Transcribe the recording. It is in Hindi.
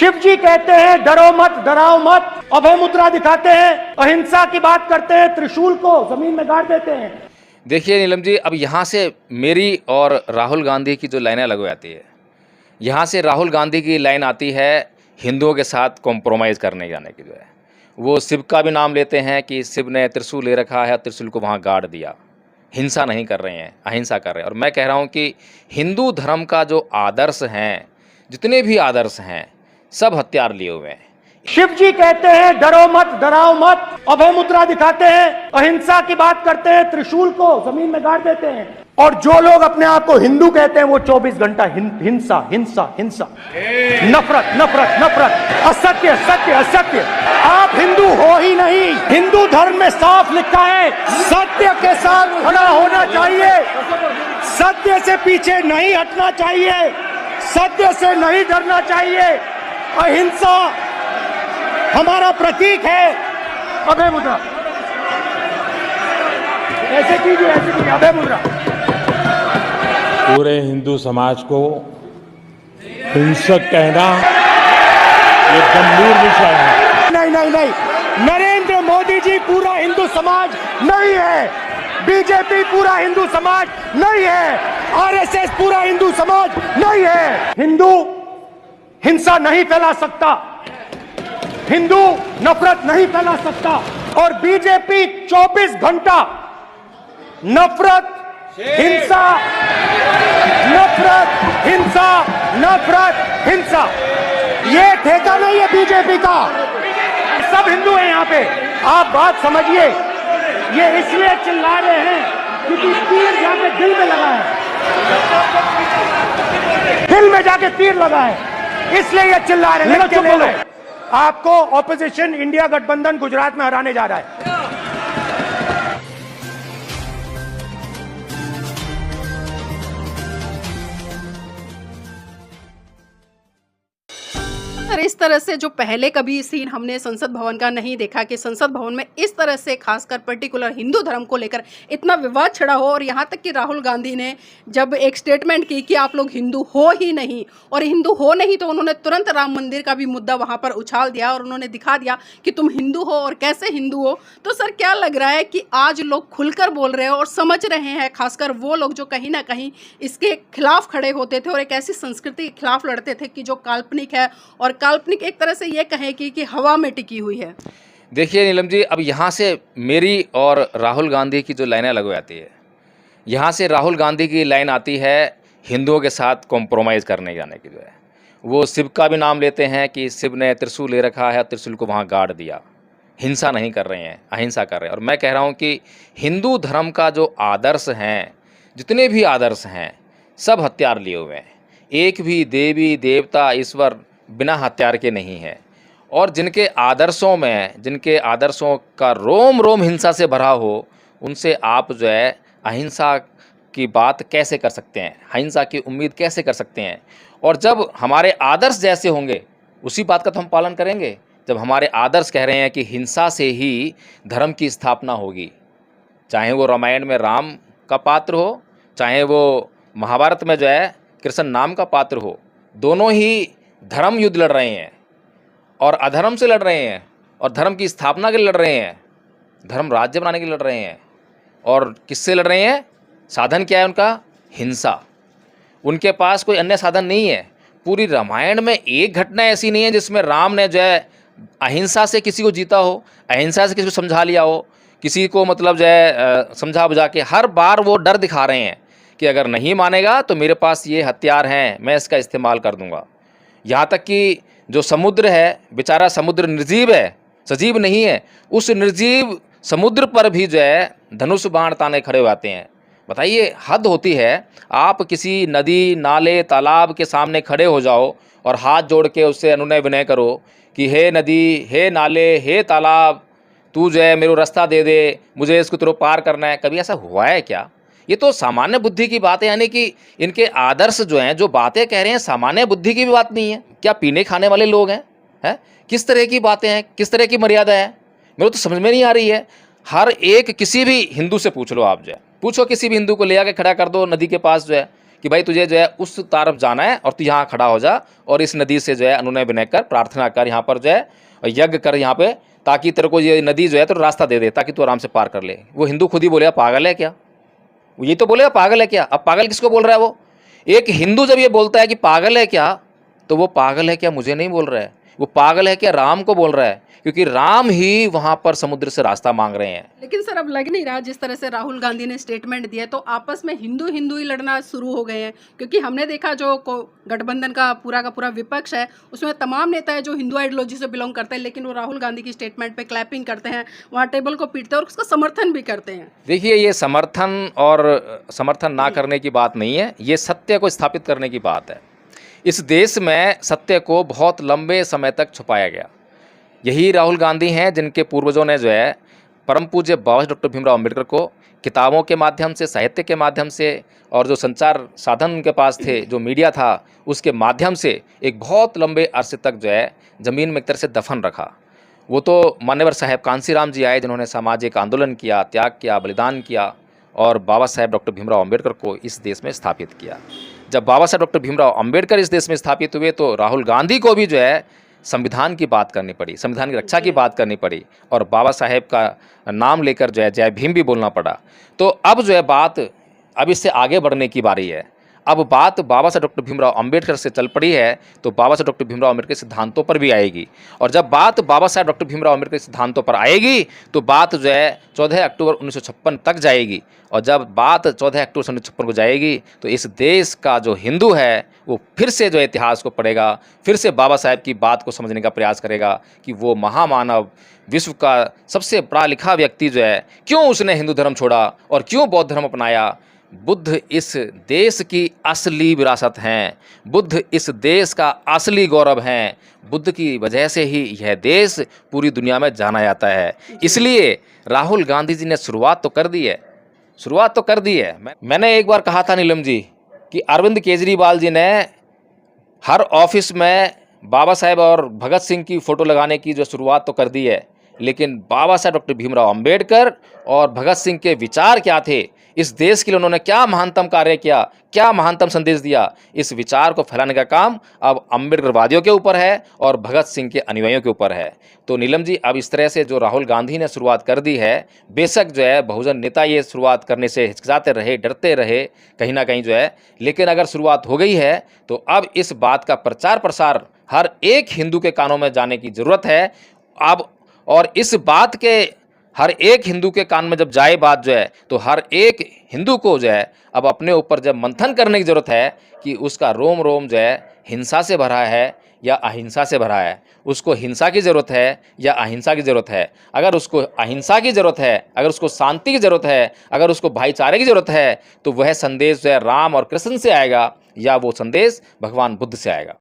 शिव जी कहते हैं डरो मत, डराओ मत, अभय मुद्रा दिखाते हैं, अहिंसा की बात करते हैं, त्रिशूल को जमीन में गाड़ देते हैं। देखिए नीलम जी, अब यहाँ से मेरी और राहुल गांधी की जो लाइनें अलग हो जाती है। यहाँ से राहुल गांधी की लाइन आती है हिंदुओं के साथ कॉम्प्रोमाइज़ करने जाने की, जो है वो शिव का भी नाम लेते हैं कि शिव ने त्रिशूल ले रखा है, त्रिशूल को वहाँ गाड़ दिया। हिंसा नहीं कर रहे हैं, अहिंसा कर रहे हैं। और मैं कह रहा हूँ कि हिंदू धर्म का जो आदर्श हैं, जितने भी आदर्श हैं, सब हथियार लिए हुए हैं। शिव जी कहते हैं डरो मत, डराओ मत, अभय मुद्रा दिखाते हैं, अहिंसा की बात करते हैं, त्रिशूल को जमीन में गाड़ देते हैं। और जो लोग अपने आप को हिंदू कहते हैं वो 24 घंटा हिंसा हिंसा हिंसा, नफरत नफरत नफरत, असत्य सत्य असत्य। आप हिंदू हो ही नहीं। हिंदू धर्म में साफ लिखा है सत्य के साथ खड़ा होना चाहिए, सत्य से पीछे नहीं हटना चाहिए, सत्य से नहीं डरना चाहिए। अहिंसा हमारा प्रतीक है। अभय मुद्रा ऐसे कीजिए, ऐसे कीजिए, अभय मुद्रा। पूरे हिंदू समाज को हिंसक कहना ये गंभीर विषय है। नहीं नहीं नहीं, नरेंद्र मोदी जी पूरा हिंदू समाज नहीं है, बीजेपी पूरा हिंदू समाज नहीं है, आरएसएस पूरा हिंदू समाज नहीं है। हिंदू हिंसा नहीं फैला सकता, हिंदू नफरत नहीं फैला सकता। और बीजेपी 24 घंटा नफरत हिंसा, नफरत हिंसा, नफरत हिंसा, ये ठेका नहीं है बीजेपी का। सब हिंदू हैं यहाँ पे, आप बात समझिए। ये इसलिए चिल्ला रहे हैं क्योंकि तीर जाके दिल में लगा है, दिल में जाके तीर लगा है, इसलिए ये चिल्ला रहे हैं। चुप बोलो। आपको ऑपोजिशन इंडिया गठबंधन गुजरात में हराने जा रहा है। और इस तरह से जो पहले कभी सीन हमने संसद भवन का नहीं देखा कि संसद भवन में इस तरह से खासकर पर्टिकुलर हिंदू धर्म को लेकर इतना विवाद छिड़ा हो। और यहाँ तक कि राहुल गांधी ने जब एक स्टेटमेंट की कि आप लोग हिंदू हो ही नहीं, और हिंदू हो नहीं तो उन्होंने तुरंत राम मंदिर का भी मुद्दा वहाँ पर उछाल दिया और उन्होंने दिखा दिया कि तुम हिंदू हो और कैसे हिंदू हो। तो सर क्या लग रहा है कि आज लोग खुलकर बोल रहे हो और समझ रहे हैं, खासकर वो लोग जो कहीं ना कहीं इसके खिलाफ खड़े होते थे और एक ऐसी संस्कृति के खिलाफ लड़ते थे कि जो काल्पनिक है और काल्पनिक एक तरह से ये कहें कि हवा में टिकी हुई है। देखिए नीलम जी, अब यहाँ से मेरी और राहुल गांधी की जो लाइनें अलग हो जाती है। यहाँ से राहुल गांधी की लाइन आती है हिंदुओं के साथ कॉम्प्रोमाइज़ करने जाने की, जो है वो शिव का भी नाम लेते हैं कि शिव ने त्रिशूल ले रखा है, त्रिशूल को वहाँ गाड़ दिया। हिंसा नहीं कर रहे हैं, अहिंसा कर रहे हैं। और मैं कह रहा हूँ कि हिंदू धर्म का जो आदर्श हैं, जितने भी आदर्श हैं, सब हथियार लिए हुए हैं। एक भी देवी देवता ईश्वर बिना हथियार के नहीं है। और जिनके आदर्शों का रोम रोम हिंसा से भरा हो, उनसे आप जो है अहिंसा की बात कैसे कर सकते हैं, अहिंसा की उम्मीद कैसे कर सकते हैं। और जब हमारे आदर्श जैसे होंगे उसी बात का तो हम पालन करेंगे। जब हमारे आदर्श कह रहे हैं कि हिंसा से ही धर्म की स्थापना होगी, चाहे वो रामायण में राम का पात्र हो, चाहे वो महाभारत में जो है कृष्ण नाम का पात्र हो, दोनों ही धर्म युद्ध लड़ रहे हैं और अधर्म से लड़ रहे हैं और धर्म की स्थापना के लिए लड़ रहे हैं, धर्म राज्य बनाने के लिए लड़ रहे हैं। और किससे लड़ रहे हैं? साधन क्या है उनका? हिंसा। उनके पास कोई अन्य साधन नहीं है। पूरी रामायण में एक घटना ऐसी नहीं है जिसमें राम ने जो है अहिंसा से किसी को जीता हो, अहिंसा से किसी को समझा लिया हो, किसी को मतलब जो है समझा बुझा के। हर बार वो डर दिखा रहे हैं कि अगर नहीं मानेगा तो मेरे पास ये हथियार हैं, मैं इसका इस्तेमाल कर दूंगा। यहाँ तक कि जो समुद्र है, बेचारा समुद्र निर्जीव है, सजीव नहीं है, उस निर्जीव समुद्र पर भी जो है धनुष बाण ताने खड़े हो जाते हैं। बताइए, हद होती है। आप किसी नदी नाले तालाब के सामने खड़े हो जाओ और हाथ जोड़ के उससे अनुनय विनय करो कि हे नदी, हे नाले, हे तालाब, तू जो है मेरे को रास्ता दे दे, मुझे इसको तेरे पार करना है। कभी ऐसा हुआ है क्या? ये तो सामान्य बुद्धि की बात है। यानी कि इनके आदर्श जो हैं, जो बातें कह रहे हैं, सामान्य बुद्धि की भी बात नहीं है। क्या पीने खाने वाले लोग हैं? किस तरह की बातें हैं, किस तरह की मर्यादा है, मेरे को तो समझ में नहीं आ रही है। हर एक किसी भी हिंदू से पूछ लो, आप जो है पूछो, किसी भी हिंदू को ले आके खड़ा कर दो नदी के पास जो है कि भाई तुझे जो है उस तरफ जाना है और तू यहाँ खड़ा हो जा और इस नदी से जो है अनुनय विनय कर, प्रार्थना कर, यहाँ पर जो है यज्ञ कर यहाँ पे, ताकि तेरे को ये नदी जो है तो रास्ता दे दे ताकि तू आराम से पार कर ले। वो हिंदू खुद ही बोलेगा पागल है क्या, ये तो बोलेगा पागल है क्या। अब पागल किसको बोल रहा है वो? एक हिंदू जब ये बोलता है कि पागल है क्या, तो वो पागल है क्या मुझे नहीं बोल रहा है, वो पागल है क्या राम को बोल रहा है, क्योंकि राम ही वहां पर समुद्र से रास्ता मांग रहे हैं। लेकिन सर अब लग नहीं रहा, जिस तरह से राहुल गांधी ने स्टेटमेंट दिया तो आपस में हिंदू हिंदू ही लड़ना शुरू हो गए हैं, क्योंकि हमने देखा जो गठबंधन का पूरा विपक्ष है उसमें तमाम नेता है जो हिंदू आइडियोलॉजी से बिलोंग करते हैं, लेकिन वो राहुल गांधी की स्टेटमेंट पे क्लैपिंग करते हैं, वहाँ टेबल को पीटते हैं और उसका समर्थन भी करते हैं। देखिए, ये समर्थन और समर्थन ना करने की बात नहीं है, ये सत्य को स्थापित करने की बात है। इस देश में सत्य को बहुत लंबे समय तक छुपाया गया। यही राहुल गांधी हैं जिनके पूर्वजों ने जो है परम पूज्य बाबा डॉक्टर भीमराव अम्बेडकर को किताबों के माध्यम से, साहित्य के माध्यम से और जो संचार साधन उनके पास थे, जो मीडिया था, उसके माध्यम से एक बहुत लंबे अरसे तक जो है ज़मीन में एक तरह से दफन रखा। वो तो मान्यवर साहब कांसीराम जी आए जिन्होंने सामाजिक आंदोलन किया, त्याग किया, बलिदान किया और बाबा साहेब डॉक्टर भीमराव अम्बेडकर को इस देश में स्थापित किया। जब बाबा साहेब डॉक्टर भीमराव अम्बेडकर इस देश में स्थापित हुए तो राहुल गांधी को भी जो है संविधान की बात करनी पड़ी, संविधान की रक्षा की बात करनी पड़ी और बाबा साहेब का नाम लेकर जो है जय भीम भी बोलना पड़ा। तो अब जो है बात, अब इससे आगे बढ़ने की बारी है। अब बात बाबा साहेब डॉक्टर भीमराव अम्बेडकर से चल पड़ी है तो बाबा साहेब डॉक्टर भीमराव अम्बेडकर के सिद्धांतों पर भी आएगी, और जब बात बाबा साहेब डॉक्टर भीमराव अम्बेडकर के सिद्धांतों पर आएगी तो बात जो है 14 अक्टूबर 1956 तक जाएगी, और जब बात 14 अक्टूबर 1956 को जाएगी तो इस देश का जो हिंदू है वो फिर से जो इतिहास को पढ़ेगा, फिर से बाबा साहेब की बात को समझने का प्रयास करेगा कि वो महामानव, विश्व का सबसे पढ़ा लिखा व्यक्ति जो है, क्यों उसने हिंदू धर्म छोड़ा और क्यों बौद्ध धर्म अपनाया। बुद्ध इस देश की असली विरासत हैं, बुद्ध इस देश का असली गौरव हैं, बुद्ध की वजह से ही यह देश पूरी दुनिया में जाना जाता है। इसलिए राहुल गांधी जी ने शुरुआत तो कर दी है, शुरुआत तो कर दी है। मैंने एक बार कहा था नीलम जी कि अरविंद केजरीवाल जी ने हर ऑफिस में बाबा साहेब और भगत सिंह की फ़ोटो लगाने की जो शुरुआत तो कर दी है, लेकिन बाबा साहेब डॉक्टर भीमराव अम्बेडकर और भगत सिंह के विचार क्या थे, इस देश के लिए उन्होंने क्या महानतम कार्य किया, क्या महानतम संदेश दिया, इस विचार को फैलाने का काम अब अम्बेडकरवादियों के ऊपर है और भगत सिंह के अनुयायियों के ऊपर है। तो नीलम जी, अब इस तरह से जो राहुल गांधी ने शुरुआत कर दी है, बेशक जो है बहुजन नेता ये शुरुआत करने से हिचकिचाते रहे, डरते रहे कहीं ना कहीं जो है, लेकिन अगर शुरुआत हो गई है तो अब इस बात का प्रचार प्रसार हर एक हिंदू के कानों में जाने की ज़रूरत है अब, और इस बात के हर एक हिंदू के कान में जब जाए बात जो है तो हर एक हिंदू को जो है अब अपने ऊपर जब मंथन करने की ज़रूरत है कि उसका रोम रोम जो है हिंसा से भरा है या अहिंसा से भरा है, उसको हिंसा की ज़रूरत है या अहिंसा की ज़रूरत है। अगर उसको अहिंसा की ज़रूरत है, अगर उसको शांति की ज़रूरत है, अगर उसको भाईचारे की ज़रूरत है, तो वह संदेश जो है राम और कृष्ण से आएगा या वो संदेश भगवान बुद्ध से आएगा।